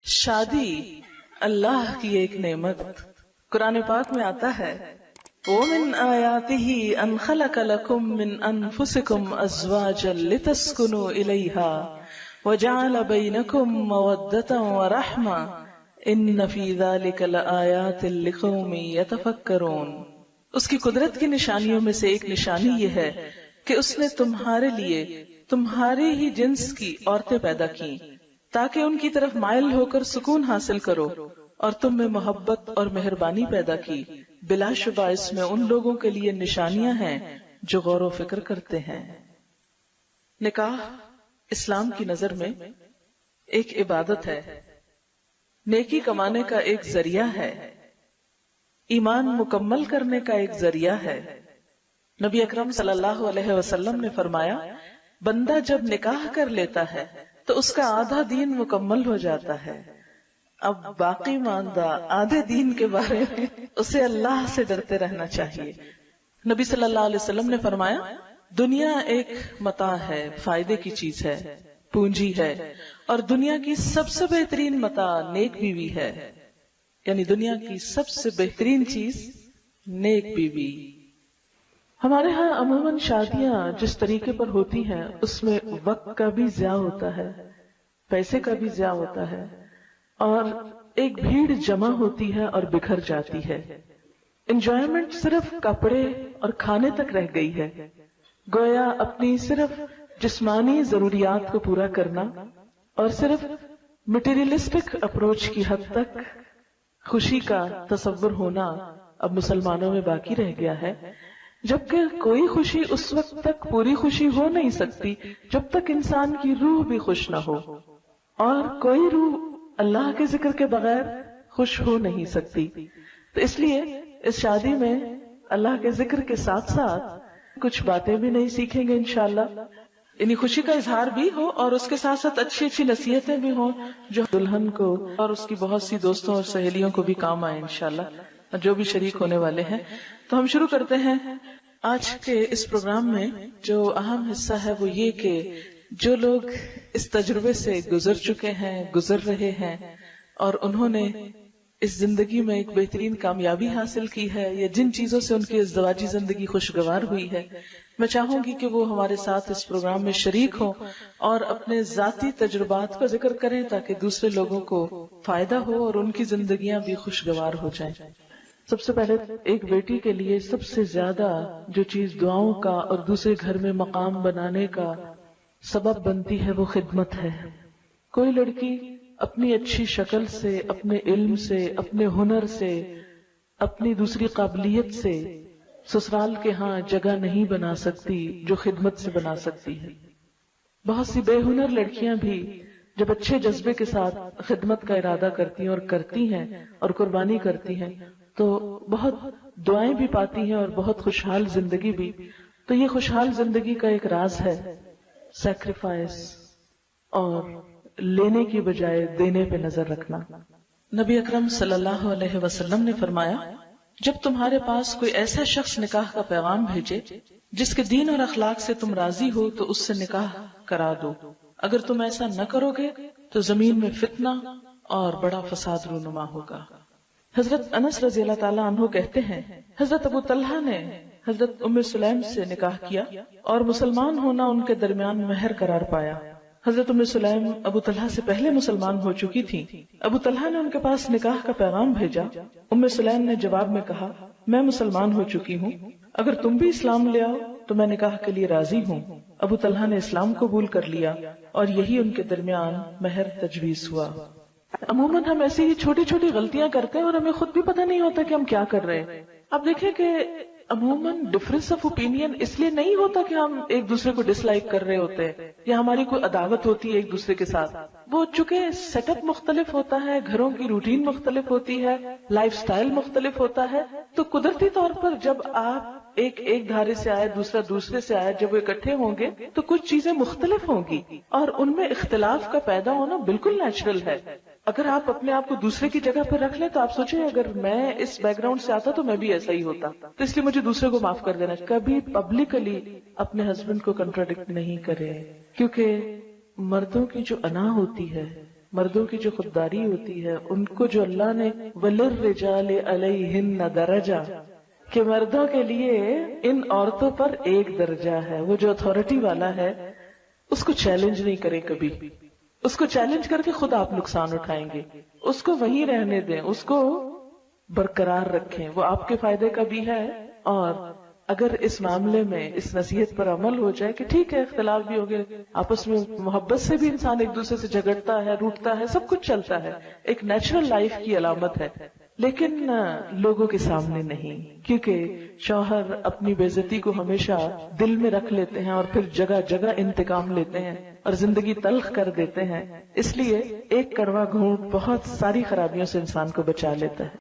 شادی اللہ کی ایک نعمت، قرآن پاک میں آتا ہے وَمِنْ آيَاتِهِ أَنْ خَلَقَ لَكُم مِّنْ أَنفُسِكُمْ أَزْوَاجًا لِتَسْكُنُوا إِلَيْهَا وَجَعَلَ بَيْنَكُم مَّوَدَّةً وَرَحْمَةً إِنَّ فِي ذَلِكَ لَآيَاتٍ لِقَوْمٍ يَتَفَكَّرُونَ۔ اس کی قدرت کی نشانیوں میں سے ایک نشانی یہ ہے کہ اس نے تمہارے لیے تمہاری ہی جنس کی عورتیں پیدا کی تاکہ ان کی طرف مائل ہو کر سکون حاصل کرو، اور تم میں محبت اور مہربانی پیدا کی۔ بلا شبہ اس میں ان لوگوں کے لیے نشانیاں ہیں جو غور و فکر کرتے ہیں۔ نکاح اسلام کی نظر میں ایک عبادت ہے، نیکی کمانے کا ایک ذریعہ ہے، ایمان مکمل کرنے کا ایک ذریعہ ہے۔ نبی اکرم صلی اللہ علیہ وسلم نے فرمایا، بندہ جب نکاح کر لیتا ہے تو اس کا آدھا دین مکمل ہو جاتا ہے۔ اب باقی ماندہ آدھے دین کے بارے میں اسے اللہ سے ڈرتے رہنا چاہیے۔ نبی صلی اللہ علیہ وسلم نے فرمایا، دنیا ایک متاع ہے، فائدے کی چیز ہے، پونجی ہے، اور دنیا کی سب سے بہترین متاع نیک بیوی ہے، یعنی دنیا کی سب سے بہترین چیز نیک بیوی۔ ہمارے ہاں عموماً شادیاں جس طریقے پر ہوتی ہیں اس میں وقت کا بھی ضیاع ہوتا ہے، پیسے کا بھی ضیاع ہوتا ہے، اور ایک بھیڑ جمع ہوتی ہے اور بکھر جاتی ہے۔ انجوائمنٹ صرف کپڑے اور کھانے تک رہ گئی ہے، گویا اپنی صرف جسمانی ضروریات کو پورا کرنا اور صرف مٹیریلسٹک اپروچ کی حد تک خوشی کا تصور ہونا اب مسلمانوں میں باقی رہ گیا ہے، جبکہ کوئی خوشی اس وقت تک پوری خوشی ہو نہیں سکتی جب تک انسان کی روح بھی خوش نہ ہو، اور کوئی روح اللہ کے ذکر کے بغیر خوش ہو نہیں سکتی۔ تو اس لیے اس شادی میں اللہ کے ذکر کے ساتھ ساتھ کچھ باتیں بھی نہیں سیکھیں گے انشاءاللہ، یعنی خوشی کا اظہار بھی ہو اور اس کے ساتھ ساتھ اچھی اچھی نصیحتیں بھی ہوں جو دلہن کو اور اس کی بہت سی دوستوں اور سہیلیوں کو بھی کام آئے انشاءاللہ، اور جو بھی شریک ہونے والے ہیں۔ تو ہم شروع کرتے ہیں آج کے اس پروگرام میں۔ جو اہم حصہ ہے وہ یہ کہ جو لوگ اس تجربے سے گزر چکے ہیں، گزر رہے ہیں، اور انہوں نے اس زندگی میں ایک بہترین کامیابی حاصل کی ہے، یا جن چیزوں سے ان کی ازدواجی زندگی خوشگوار ہوئی ہے، میں چاہوں گی کہ وہ ہمارے ساتھ اس پروگرام میں شریک ہوں اور اپنے ذاتی تجربات کو ذکر کریں تاکہ دوسرے لوگوں کو فائدہ ہو اور ان کی زندگیاں بھی خوشگوار ہو جائیں۔ سب سے پہلے ایک بیٹی کے لیے سب سے زیادہ جو چیز دعاؤں کا اور دوسرے گھر میں مقام بنانے کا سبب بنتی ہے وہ خدمت ہے۔ کوئی لڑکی اپنی اچھی شکل سے، اپنے علم سے، اپنے ہنر سے، اپنی دوسری قابلیت سے سسرال کے ہاں جگہ نہیں بنا سکتی جو خدمت سے بنا سکتی ہے۔ بہت سی بے ہنر لڑکیاں بھی جب اچھے جذبے کے ساتھ خدمت کا ارادہ کرتی ہیں اور کرتی ہیں اور قربانی کرتی ہیں تو بہت دعائیں بھی پاتی ہیں اور بہت خوشحال زندگی بھی۔ تو یہ خوشحال زندگی کا ایک راز ہے سیکریفائس اور لینے کی بجائے دینے پہ نظر رکھنا۔ نبی اکرم صلی اللہ علیہ وسلم نے فرمایا، جب تمہارے پاس کوئی ایسا شخص نکاح کا پیغام بھیجے جس کے دین اور اخلاق سے تم راضی ہو تو اس سے نکاح کرا دو، اگر تم ایسا نہ کرو گے تو زمین میں فتنہ اور بڑا فساد رونما ہوگا۔ حضرت انس رضی اللہ تعالیٰ عنہ کہتے ہیں، حضرت ابو طلحہ نے حضرت ام سلیم سے نکاح کیا اور مسلمان ہونا ان کے درمیان مہر قرار پایا۔ حضرت ام سلیم ابو طلحہ سے پہلے مسلمان ہو چکی تھی۔ ابو طلحہ نے ان کے پاس نکاح کا پیغام بھیجا۔ ام سلیم نے جواب میں کہا، میں مسلمان ہو چکی ہوں، اگر تم بھی اسلام لے آؤ تو میں نکاح کے لیے راضی ہوں۔ ابو طلحہ نے اسلام قبول کر لیا اور یہی ان کے درمیان مہر تجویز ہوا۔ عموماً ہم ایسی ہی چھوٹی چھوٹی غلطیاں کرتے ہیں اور ہمیں خود بھی پتہ نہیں ہوتا کہ ہم کیا کر رہے ہیں۔ اب دیکھیں کہ عموماً ڈفرینس آف اوپینین اس لیے نہیں ہوتا کہ ہم ایک دوسرے کو ڈس لائک کر رہے ہوتے ہیں یا ہماری کوئی عداوت ہوتی ہے ایک دوسرے کے ساتھ۔ وہ چونکہ سیٹ اپ مختلف ہوتا ہے، گھروں کی روٹین مختلف ہوتی ہے، لائف سٹائل مختلف ہوتا ہے، تو قدرتی طور پر جب آپ ایک دھارے سے آئے، دوسرا دوسرے سے آئے، جب وہ اکٹھے ہوں گے تو کچھ چیزیں مختلف ہوں گی اور ان میں اختلاف کا پیدا ہونا بالکل نیچرل ہے۔ اگر آپ اپنے آپ کو دوسرے کی جگہ پر رکھ لیں تو آپ سوچیں اگر میں اس بیک گراؤنڈ سے آتا تو میں بھی ایسا ہی ہوتا، تو اس لیے مجھے دوسرے کو معاف کر دینا۔ کبھی پبلکلی اپنے ہسبینڈ کو کنٹراڈکٹ نہیں کرے، کیونکہ مردوں کی جو انا ہوتی ہے مردوں کی جو خودداری ہوتی ہے ان کو جو اللہ نے وَلِلرِّجَالِ عَلَيْهِنَّ دَرَجَةٌ کہ مردوں کے لیے ان عورتوں پر ایک درجہ ہے، وہ جو اتھارٹی والا ہے اس کو چیلنج نہیں کرے کبھی، اس کو چیلنج کر کے خود آپ نقصان اٹھائیں گے، اس کو وہیں رہنے دیں، اس کو برقرار رکھیں، وہ آپ کے فائدے کا بھی ہے۔ اور اگر اس معاملے میں اس نصیحت پر عمل ہو جائے کہ ٹھیک ہے اختلاف بھی ہوگے، آپس میں محبت سے بھی انسان ایک دوسرے سے جھگڑتا ہے، روٹتا ہے، سب کچھ چلتا ہے، ایک نیچرل لائف کی علامت ہے، لیکن لوگوں کے سامنے نہیں، کیونکہ شوہر اپنی بے عزتی کو ہمیشہ دل میں رکھ لیتے ہیں اور پھر جگہ جگہ انتقام لیتے ہیں اور زندگی تلخ کر دیتے ہیں، اس لیے ایک کڑوا گھونٹ بہت ساری خرابیوں سے انسان کو بچا لیتا ہے۔